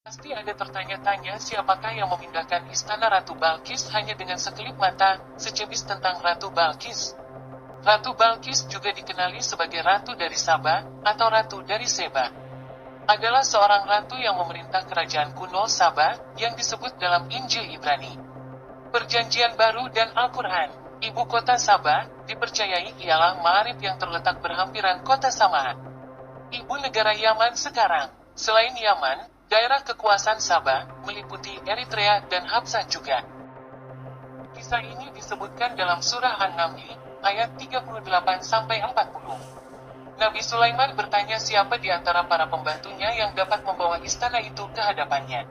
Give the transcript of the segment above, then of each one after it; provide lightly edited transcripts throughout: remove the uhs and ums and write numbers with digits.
Pasti ada tertanya-tanya siapakah yang memindahkan istana Ratu Balkis hanya dengan sekelip mata. Secebis tentang Ratu Balkis. Ratu Balkis juga dikenali sebagai Ratu dari Saba, atau Ratu dari Seba. Adalah seorang ratu yang memerintah kerajaan kuno Saba, yang disebut dalam Injil Ibrani, Perjanjian Baru dan Al-Quran. Ibu kota Saba, dipercayai ialah Ma'arib yang terletak berhampiran kota Samaa. Ibu negara Yaman sekarang. Selain Yaman, daerah kekuasaan Sabah meliputi Eritrea dan Habsah juga. Kisah ini disebutkan dalam surah An-Naml, ayat 38-40. Nabi Sulaiman bertanya siapa di antara para pembantunya yang dapat membawa istana itu ke hadapannya.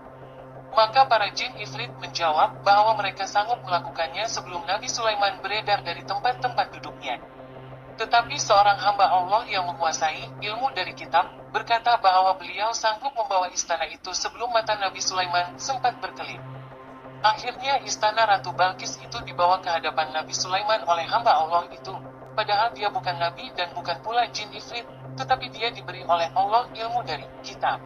Maka para jin ifrit menjawab bahwa mereka sanggup melakukannya sebelum Nabi Sulaiman beredar dari tempat-tempat duduknya. Tetapi seorang hamba Allah yang menguasai ilmu dari kitab, berkata bahwa beliau sanggup membawa istana itu sebelum mata Nabi Sulaiman sempat berkelip. Akhirnya istana Ratu Balkis itu dibawa ke hadapan Nabi Sulaiman oleh hamba Allah itu, padahal dia bukan Nabi dan bukan pula jin ifrit, tetapi dia diberi oleh Allah ilmu dari kitab.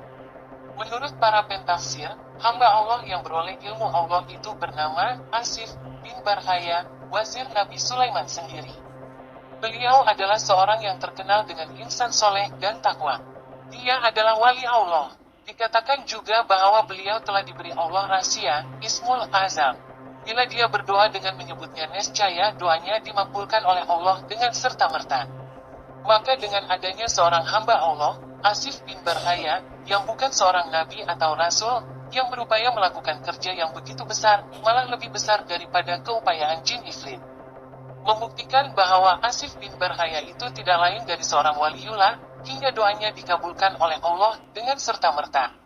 Menurut para pentafsir, hamba Allah yang beroleh ilmu Allah itu bernama Asif bin Barhaya, wazir Nabi Sulaiman sendiri. Beliau adalah seorang yang terkenal dengan insan soleh dan takwa. Dia adalah wali Allah. Dikatakan juga bahwa beliau telah diberi Allah rahasia, Ismul Azam. Bila dia berdoa dengan menyebutnya nescaya doanya dimakbulkan oleh Allah dengan serta-merta. Maka dengan adanya seorang hamba Allah, Asif bin Barhaya, yang bukan seorang nabi atau rasul, yang berupaya melakukan kerja yang begitu besar, malah lebih besar daripada keupayaan jin ifrit, membuktikan bahwa Asif bin Barhaya itu tidak lain dari seorang waliullah, hingga doanya dikabulkan oleh Allah dengan serta-merta.